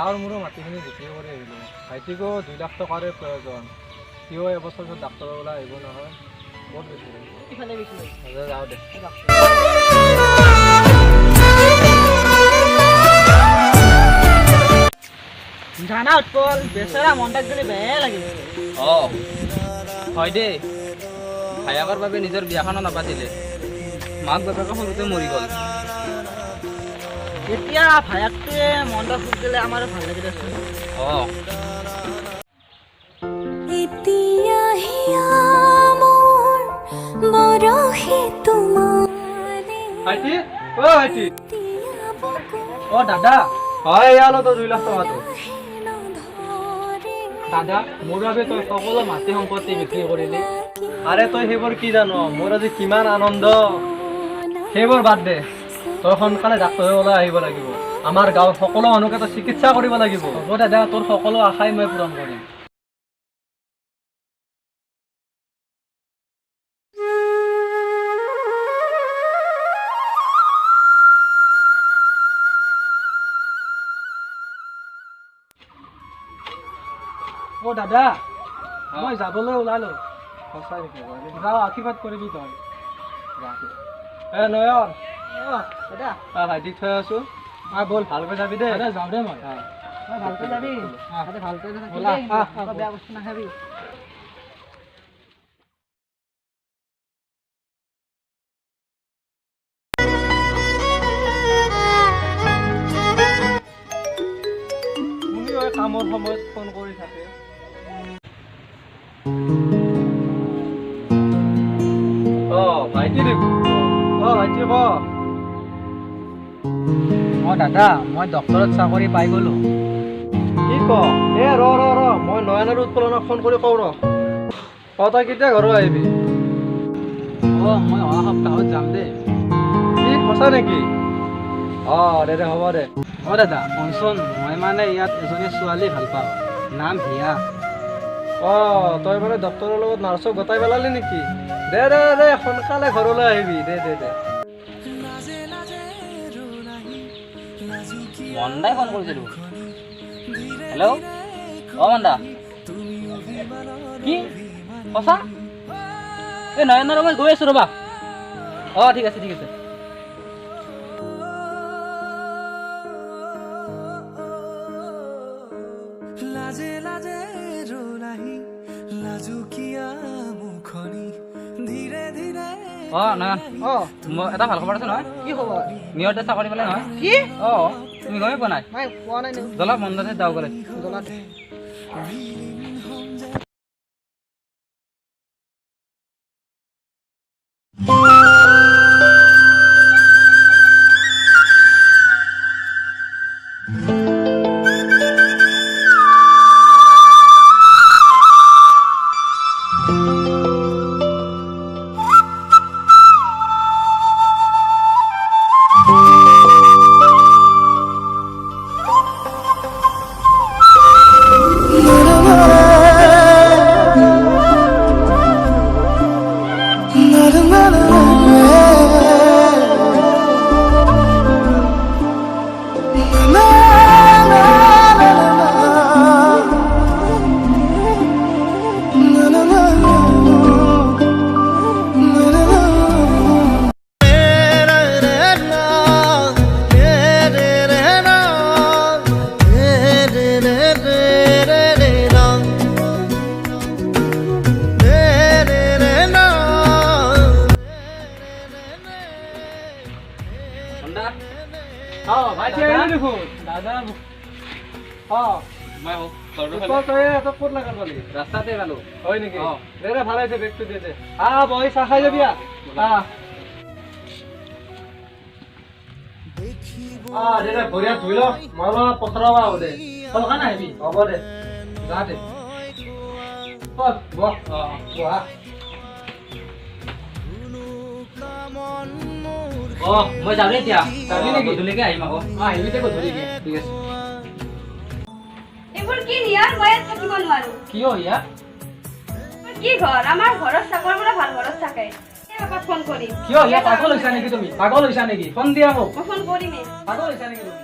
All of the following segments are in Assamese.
গাঁৱৰ মোৰো মাটিখিনি বিক্ৰী কৰি আহিলোঁ। ভাইটিকো 2 লাখ টকাৰে প্ৰয়োজন। সিও এবছৰ পিছত ডাক্তৰৰ ওলাই আহিব নহয়। বহুত বেছি ইফালে বেছি যাওঁ দে। জানা উৎপল বেচেৰা মনটাক যদি বেয়া লাগে। হয় দেই, ভায়াকৰ বাবে নিজৰ বিয়াখনো নাপাতিলে, মাক বাপেকে সৰুতে মৰি গ'ল। এতিয়া ভায়াকটোৱে মনটা ফুট দিলে আমাৰো ভাল লাগি আছে। ভাইটি ভাইটি দাদা হয় ইয়ালো তো 2 লাখ টকাটো। দাদা মোৰ বাবে তই সকলো মাটি সম্পত্তি বিক্ৰী কৰিলি। আৰে তই সেইবোৰ কি জানো, মোৰ আজি কিমান আনন্দ। সেইবোৰ বাদ দে, তই সোনকালে ডাক্তৰৰ ওলাই আহিব লাগিব। আমাৰ গাঁৱৰ সকলো মানুহকে তই চিকিৎসা কৰিব লাগিব। হ'ব দাদা, তোৰ সকলো আশাই মই পূৰণ কৰিম। দাদা মই যাবলৈ ওলালো। সঁচাই নেকি? যাওঁ, আশীৰ্বাদ কৰিবি তই। নয়ন দাদা ভাইটিক থৈ আছো। ব'ল ভালকৈ যাবি দেই। যাওঁ দে মই। ভালকৈ যাবি, ভালকৈ বেয়া বস্তু নাখাবি। কামৰ সময়ত ফোন কৰি থাকে। ভাইটি ভাইটি ক। দাদা মই ডক্তৰত চাকৰি পাই গলো। কি ক? ৰ মই নয়ন আৰু উৎপলনক ফোন কৰি কওঁ ৰ। তই কেতিয়া ঘৰত আহিবি? মই অহা সপ্তাহত যাম দেই। কি সঁচা নেকি? দে হ'ব দে। দাদা শুনচোন, মই মানে ইয়াত এজনী ছোৱালী ভাল পাওঁ, নাম হিয়া। তই মানে ডক্তৰৰ লগত নাৰ্ছক গতাই পেলালি নেকি? দে সোনকালে ঘৰলৈ আহিবি। দে মন্দাই ফোন কৰিছিলো। হেল্ল' মন্দা, কি সঁচা? এই নয়ন মই গৈ আছো ৰবা। ঠিক আছে। নয়ন মই এটা ভাল খবৰ আছে নহয়। কি খবৰ? নিয়ৰতে চাকৰি পালে নহয়। কি? তুমি গমেই পোৱা নাই? পোৱা নাই। জলা মন্দাতে যাওঁ গ'লে। ৰাস্তাতে পালো। হয় নেকি? দে ভালে আছে, বেগটো দে। বহি চাহ খাই যাবি। ভৰিয়া ধুই ল, মই অলপ পথাৰৰ পৰা আহো দে। তলকা নাহিবি? হ'ব দে, যা দে। মই যাম এতিয়া। যাবি নেকি? গধূলিকে আহিম আকৌ। আহিবি দে গধূলিকে। ঠিক আছে। কি নিয়াৰ মই থাকিব নোৱাৰো। কিয় ইয়া? কি ঘৰ? আমাৰ ঘৰত চাকৰ পৰা ভাল ঘৰত থাকে। পাপাক ফোন কৰিম। কিয় ইয়া? পাগল হৈছা নেকি তুমি? পাগল হৈছা নেকি? ফোন দিয়া মোক। মই ফোন কৰিমে। পাগল হৈছা নেকি তুমি?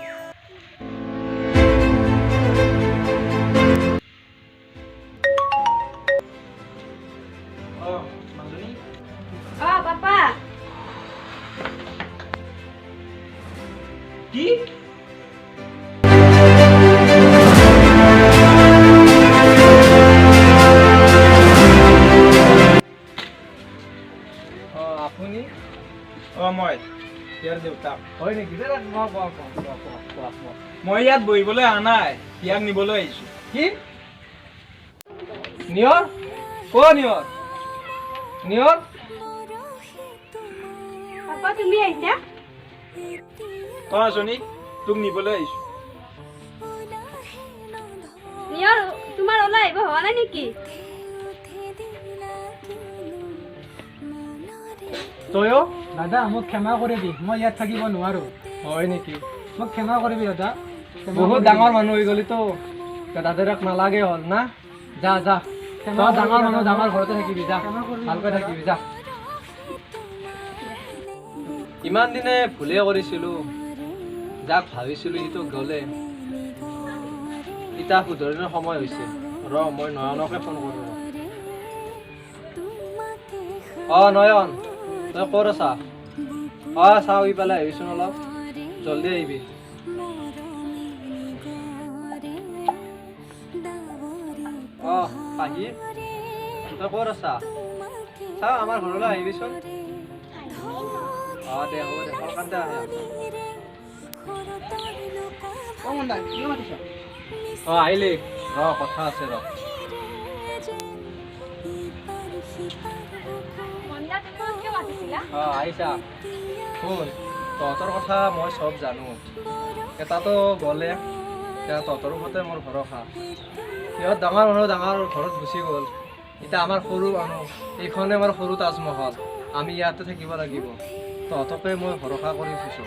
হয় নেকি দে মই ইয়াত বহিবলৈ অহা নাই, ইয়াক নিবলৈ আহিছোঁ। কি নিয়ৰ নিয়ৰ নিয়ৰ পাপা তুমি আহিছা তই আছনি, তোক নিবলৈ আহিছোঁ। নিয়ৰ তোমাৰ ওলাই আহিব হোৱা নাই নেকি তয়ো দাদা মোক ক্ষমা কৰিবি, মই ইয়াত থাকিব নোৱাৰো। হয় নেকি মোক ক্ষমা কৰিবি দাদা। বহুত ডাঙৰ মানুহ হৈ গলি তো দাদাক নালাগে হ'ল না যা যা তই ডাঙৰ মানুহ ডাঙৰ ঘৰতে থাকিবি যা ভালকৈ থাকিবি যা ইমান দিনে ভুলে কৰিছিলো যাক ভাবিছিলো সিটো গ'লে ইটা শুধৰণিৰ সময় হৈছে মই নয়নকে ফোন কৰো নয়ন তই ক'ত আছা চাওঁ ইফালে আহিবিচোন অলপ জলদি আহিবি পাহি তই ক'ত আছা চা আমাৰ ঘৰলৈ আহিবিচোন দে হ'ব দে সোনকালতে আহে আহিলি কথা আছে আহিছা শুন তহঁতৰ কথা মই চব জানো এটাতো গ'লে এতিয়া তহঁতৰ ওপৰতে মোৰ ভৰসা সিহঁত ডাঙৰ মানুহ ডাঙৰ ঘৰত গুচি গ'ল এতিয়া আমাৰ সৰু মানুহ এইখনে আমাৰ সৰু তাজমহল আমি ইয়াতে থাকিব লাগিব তহঁতকে মই ভৰসা কৰি থৈছোঁ